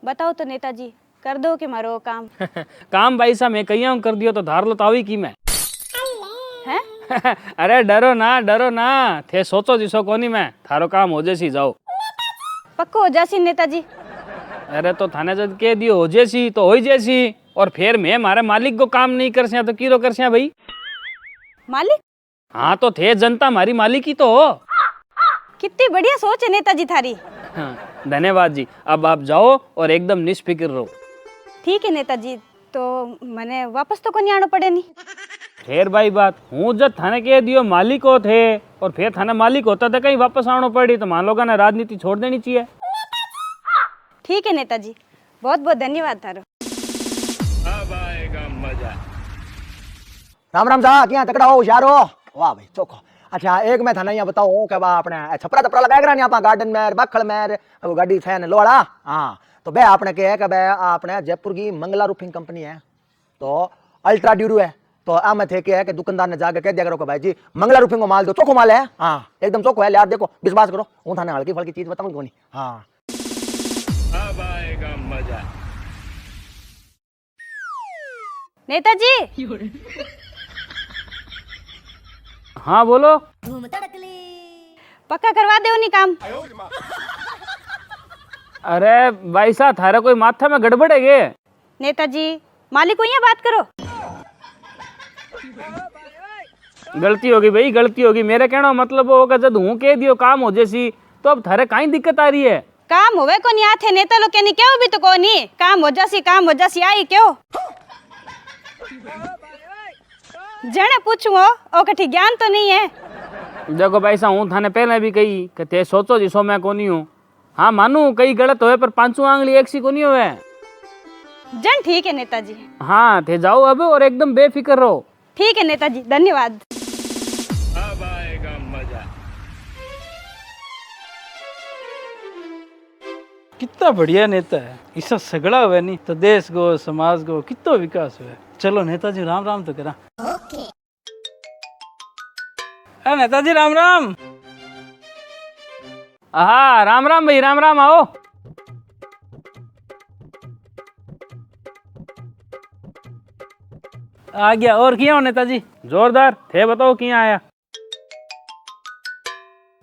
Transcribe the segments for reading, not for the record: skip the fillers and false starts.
बताओ तो नेताजी, कर दो कि मारो काम। काम भाई साहब मैं कहिया कर दियो तो धार लो तावी की मैं हैं? अरे डरो ना थे सोचो जिसो कोनी मैं थारो काम हो जैसी जाओ। पक्को हो जासी नेताजी। अरे तो थाने जब कह दियो हो जैसी तो हो जैसी, और फिर मैं मारे मालिक को काम नहीं कर सिया तो किरो कर सिया भाई। मालिक? हाँ तो थे जनता मारी मालिक ही तो हो। कितनी बढ़िया सोच है नेताजी थारी। हाँ, धन्यवाद जी। अब आप जाओ और एकदम निष्फिक्र रहो। ठीक है नेताजी, तो मने वापस तो कोनी आनो पड़े नहीं। फिर भाई बात हूँ जब थाने कह दियो मालिक हो थे और फिर थाने मालिक होता तो कहीं वापस आना पड़ी तो मान लोग ने राजनीति छोड़ देनी चाहिए। ठीक है नेताजी, बहुत बहुत धन्यवाद थारो। अब आएगा मजा। राम राम साहब, क्या तकड़ा हो, होशियार हो? वाह भाई चोखो। अच्छा एक मैं थाना यहाँ बताओ कि बा अपने छपरा तपरा लगाया करा नहीं आप गार्डन में बखल में वो गाड़ी फैन लोड़ा। हाँ तो बे आपने कहे कि बे आपने जयपुर की मंगला रूफिंग कंपनी है तो अल्ट्रा ड्यूरू है, तो आ मैं थे कि दुकानदार ने जाके कह दिया करो कि भाई जी मंगला रूफिंग को माल दो, चोखो माल है। हाँ एकदम चोखो है यार, देखो विश्वास करो, हूँ थाने हल्की फल्की चीज बताऊँ नहीं। हाँ अब आएगा मजा। नेताजी। हाँ बोलो। पक्का करवा दे उन्हीं काम। अरे भाई साहब थारा कोई माथा में गड़बड़ है गे? नेताजी मालिक को यहाँ बात करो। गलती होगी भाई, गलती होगी। मेरे कहना मतलब होगा जब हूँ कह दियो काम हो जैसी तो अब थारे काई दिक्कत आ रही है? काम होवे को नहीं आथे नेता लोग कहनी क्यों भी तो को नहीं काम हो जासी आई क्यों जने पूछूं ओ कठी ज्ञान तो नहीं है। देखो भाई साहब हूँ थाने पहले भी कही कि ते सोचो जिसो मैं कोनी हूँ। हाँ मानू कई गलत होए पर पांचों आंगली एक सी कोनी होवे। जन ठीक है नेताजी। हाँ थे जाओ अब और एकदम बेफिक्र रहो। ठीक है नेताजी, धन्यवाद। अब आएगा मजा। कितना बढ़िया नेता है, इससे सगड़ा हुआ नहीं तो देश को समाज को कितना विकास हुआ। चलो नेताजी राम राम तो करा। नेताजी राम राम। हाँ राम राम भाई, राम राम। आओ आ गया। और किया हो नेताजी? जोरदार थे, बताओ किया आया?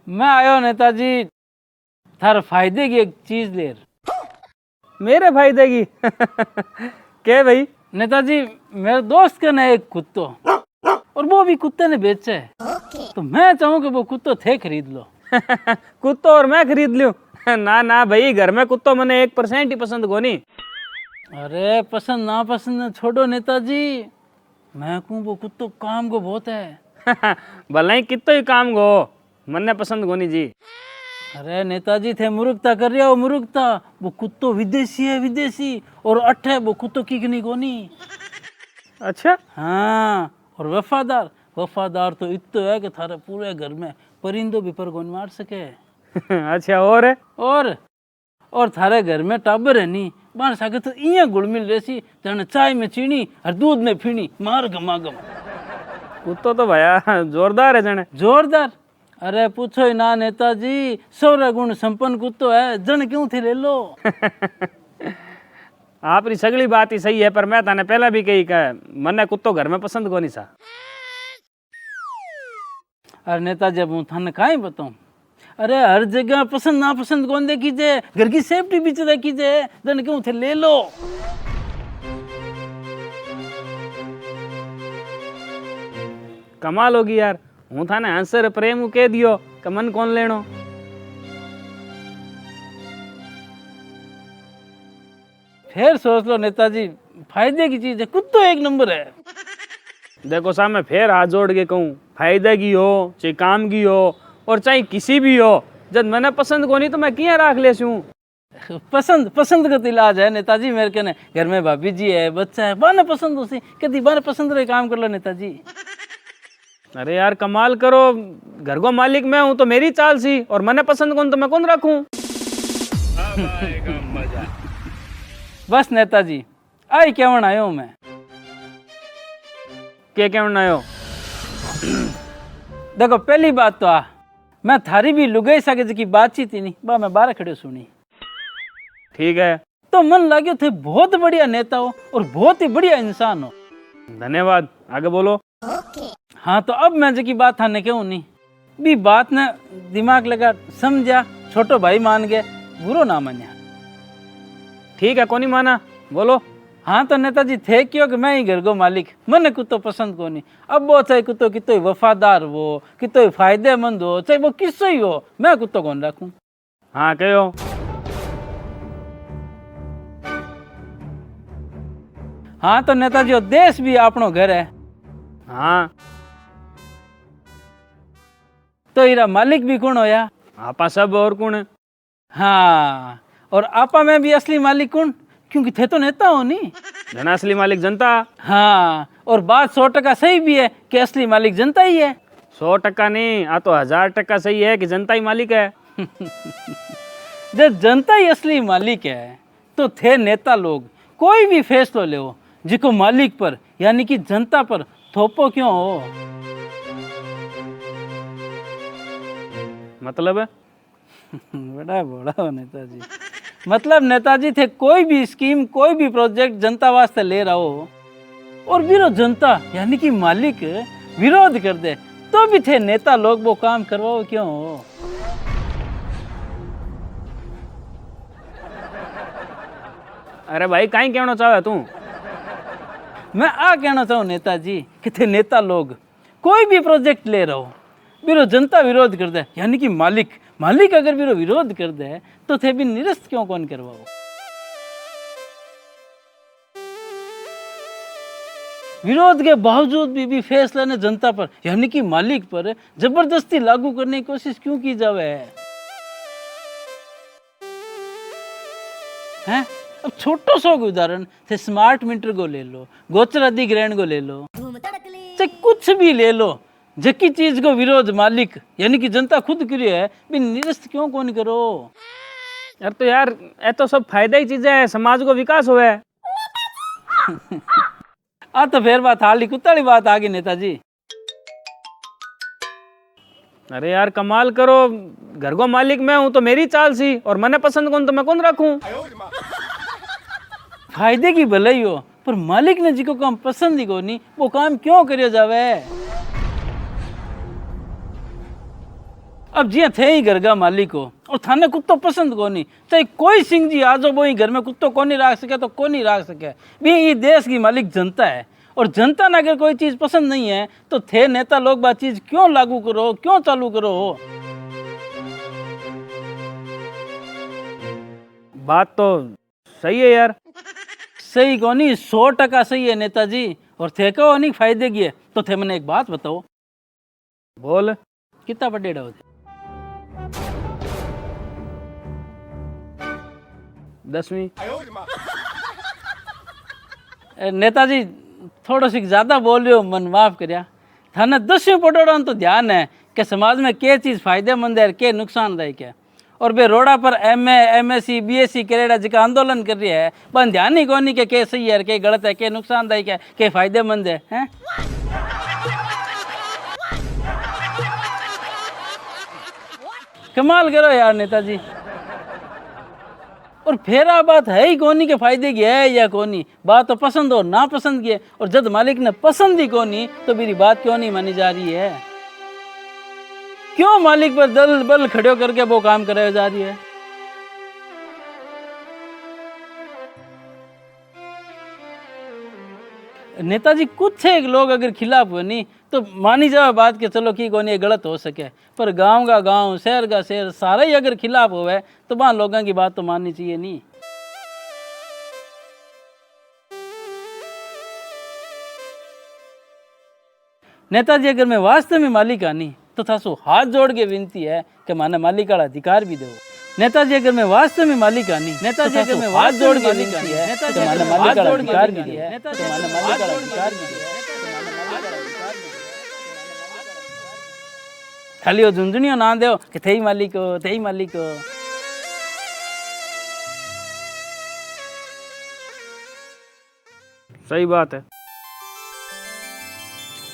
मैं आयो नेताजी थार फायदे की एक चीज लेर। मेरे फायदे की? क्या भाई? नेताजी मेरे दोस्त का ना एक कुत्तो और वो भी कुत्ते ने बेचा है तो मैं चाहूँ कि वो कुत्तो थे खरीद लो। कुत्तो और मैं खरीद लूं? ना भाई, घर में कुत्तो मैंने 1% ही पसंद को नहीं। अरे पसंद ना पसंद छोड़ो नेताजी, मैं कहूँ वो कुत्तो काम को बहुत है। भला ही कितो ही काम गो, मन्ने पसंद को नहीं जी। अरे नेताजी थे मुरुकता कर रहा हो, मुरुकता। वो कुत्तो विदेशी है, विदेशी, और अठ है वो कुत्तो किकनी को नहीं। अच्छा। हाँ और वफादार, वफादार तो इतो है कि थारे पूरे घर में परिंदो भी पर गोन मार सके। अच्छा और है? और थारे घर में टाबर है नहीं बाहर सके तो इं गुड़ मिल रही जाने चाय में चीनी और दूध में फीनी मार गमागम। कुत्तो तो भैया जोरदार है जने। जोरदार? अरे पूछो ही ना नेताजी, 100 गुण संपन्न कुत्तो है, जन क्यों थे ले लो। आपकी सगली बात ही सही है पर मैं ताने पहला भी कही का मन्ने कुत्तो घर में पसंद को नहीं सा। अरे नेताजी अब हूँ थाने काई बताऊं, अरे हर जगह पसंद ना पसंद कौन देखी जे, घर की सेफ्टी बीच देखी जे, जन क्यों थे ले लो। कमाल होगी यार, हूँ थाने आंसर प्रेम कह दियो कि मन कौन लेनो। फिर सोच लो नेताजी, फायदे की चीज है, कुत्तो एक नंबर है। देखो साहब मैं फिर हाथ जोड़ के कहूँ, फायदे की हो चाहे काम की हो और चाहे किसी भी हो, जब मैंने पसंद को नहीं तो मैं किया राख ले सूं। पसंद पसंद का इलाज है नेताजी, मेरे कहने घर में भाभी जी है, बच्चा है, बाने पसंद उसी कभी बाने पसंद रहे काम कर लो नेताजी। अरे यार कमाल करो, घर को मालिक मैं हूँ तो मेरी चाल सी, और मैंने पसंद कौन तो मैं कौन रखूं। मजा। बस नेताजी आई केवन आयो मैं। क्या केवन आयो? देखो पहली बात तो मैं थारी भी लुगाई सके की बातचीत ही नहीं बा, मैं बारह खड़े सुनी। ठीक है। तो मन लाग्यो थे बहुत बढ़िया नेता हो और बहुत ही बढ़िया इंसान हो। धन्यवाद, आगे बोलो। हाँ तो अब मैं जी बात थाने क्यों नहीं भी बात ने दिमाग लगा समझा, छोटो भाई मान गए, बुरो ना मान्या। ठीक है, कोनी माना, बोलो। हाँ तो नेताजी थे क्यों कि मैं ही घर को मालिक, मने कुत्तो पसंद को नहीं। अब वो चाहे कुत्तो कितो वफादार हो, कितो फायदेमंद हो, चाहे वो किसो ही हो, मैं कुत्तो कौन रखूं। हाँ कहो। हाँ तो नेताजी वो देश भी आपनो घर है, हाँ तो इरा मालिक भी कौन होया? आपा सब और कौन? हाँ और आपा में भी असली मालिक कौन, क्योंकि थे तो नेता हो नहीं। जन असली मालिक जनता। हाँ और बात 100% सही भी है कि असली मालिक जनता ही है। 100% नहीं, आ तो 1000% सही है कि जनता ही मालिक है। जब जनता ही असली मालिक है तो थे नेता लोग कोई भी फैसलो ले जिको मालिक पर यानी कि जनता पर थोपो क्यों हो? मतलब बड़ा बड़ा हो नेताजी। मतलब नेताजी थे कोई भी स्कीम, कोई भी प्रोजेक्ट जनता वास्ते ले रहा हो और बिरो जनता यानी कि मालिक विरोध कर दे तो भी थे नेता लोग वो काम करवाओ क्यों हो? अरे भाई कहीं कहना चाहे तू? मैं आ कहना चाहूँ नेताजी कि थे नेता लोग कोई भी प्रोजेक्ट ले रहा हो, बिरो जनता विरोध कर दे यानी कि मालिक अगर बिरो विरोध कर दे तो थे भी निरस्त क्यों कौन करवाओ? विरोध के बावजूद भी फैसला ने जनता पर यानी कि मालिक पर जबरदस्ती लागू करने की कोशिश क्यों की जावे हैं? अब छोटो सो उदाहरण थे स्मार्ट मीटर को ले लो, गोचर अधिग्रहण को ले लो, चाहे कुछ भी ले लो, जकी चीज को विरोध मालिक यानी कि जनता खुद करी है भी निरस्त क्यों कौन करो? यार तो यार ये तो सब फायदा ही चीजें है, समाज को विकास हुआ है। आ तो फिर बात हाली कुत्ताली बात आ गई नेताजी। अरे यार कमाल करो, घर को मालिक मैं हूं तो मेरी चाल सी, और मने पसंद कौन तो मैं कौन रखूं। फायदे की भलाई हो पर मालिक ने जिको काम पसंद ही को नहीं वो काम क्यों करियो जावे? अब जिया थे ही घर का मालिक हो और थाने कुत्तो पसंद को नहीं, चाहे कोई सिंह जी आ जाओ वो ही घर में कुत्तो को नहीं रख सके तो को नहीं रख सके भी ये देश की मालिक जनता है और जनता ने अगर कोई चीज पसंद नहीं है तो थे नेता लोग बात चीज क्यों लागू करो, क्यों चालू करो? बात तो सही है यार। सही को नहीं 100% सही है नेताजी और थे को नहीं फायदे की है। तो थे मैंने एक बात बताओ, बोल। कितना बड़ेड़ा होते? 10वीं। नेताजी थोड़ा सी ज्यादा बोल रहे हो, मन माफ करिया। थाने 10वीं पढ़ोड़ा तो ध्यान है कि समाज में क्या चीज फायदेमंद है क्या नुकसानदायक है, और बे रोड़ा पर MA MSc BSc करेड़ा जिका आंदोलन कर रही है पर ध्यान ही कोनी के सही है के गलत है, के नुकसानदायक है, के फायदेमंद है, हैं? कमाल करो यार नेताजी। और फिर आ बात है ही कोनी के फायदे की है या कोनी, बात तो पसंद हो ना पसंद की है, और जब मालिक ने पसंद ही कोनी तो मेरी बात क्यों नहीं मानी जा रही है? क्यों मालिक पर दल बल खड़े करके वो काम कराया जा रही है? नेताजी कुछ एक लोग अगर खिलाफ हुए नहीं तो मानी जाए बात के चलो की कोनी गलत हो सके, पर गांव का गांव शहर का शहर सारे ही अगर खिलाफ हुए तो वहां लोगों की बात तो माननी चाहिए नहीं। नेताजी अगर मैं वास्तव में मालिक आनी तो था सो हाथ जोड़ के विनती है कि माने मालिक का अधिकार भी दो। नेताजी अगर मैं वास्तव में मालिक आनी, नेताजी अगर मैं हाथ जोड़ के विनती है तो माने मालिक का अधिकार भी दो, तो माने मालिक का अधिकार भी दो। खाली वो झुंझुनियों ना दो कि थे ही मालिक हो, थे ही मालिक हो। सही बात है।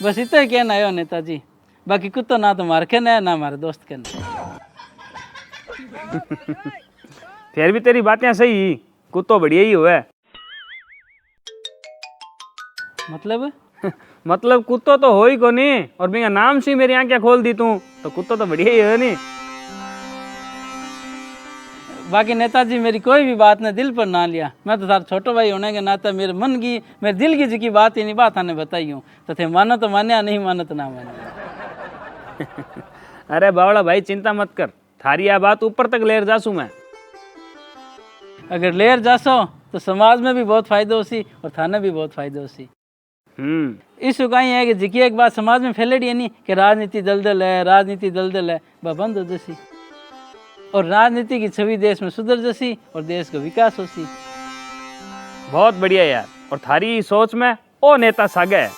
बस इतना कहना है नेताजी, बाकी कुत्तो ना तो मार के ना हमारे दोस्त के ना। फिर भी तेरी बातें सही, कुत्तो बढ़िया ही हुआ है। मतलब मतलब कुत्तो तो हो ही को नहीं, और बिना नाम से ही मेरी आंखें खोल दी तू, तो कुत्तो तो बढ़िया ही है नहीं। बाकी नेताजी मेरी कोई भी बात ने दिल पर ना लिया। मैं तो तार छोटो भाई होने के नाते मेरे मन की, मेरे दिल की जी बात ही नहीं बात आने बताई हूँ, तो थे मानो तो मान्या, नहीं मानो तो ना मानो। अरे बावड़ा भाई चिंता मत कर, थारी यह बात ऊपर तक लेर जासू मैं। अगर लेर जासो तो समाज में भी बहुत फायदे होसी और थाने भी बहुत फायदे होसी। इस उगाई है कि जिकी एक बात समाज में फैलेड़ी है नहीं कि राजनीति दलदल है, राजनीति दलदल है, वह बंद हो जैसी, और राजनीति की छवि देश में सुधर जैसी और देश का विकास होसी। बहुत बढ़िया यार, और थारी सोच में ओ नेता सागे है।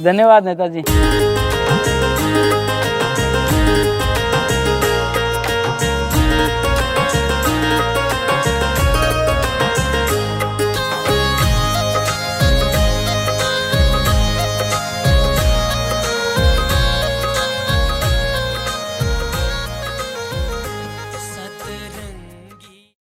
धन्यवाद नेताजी।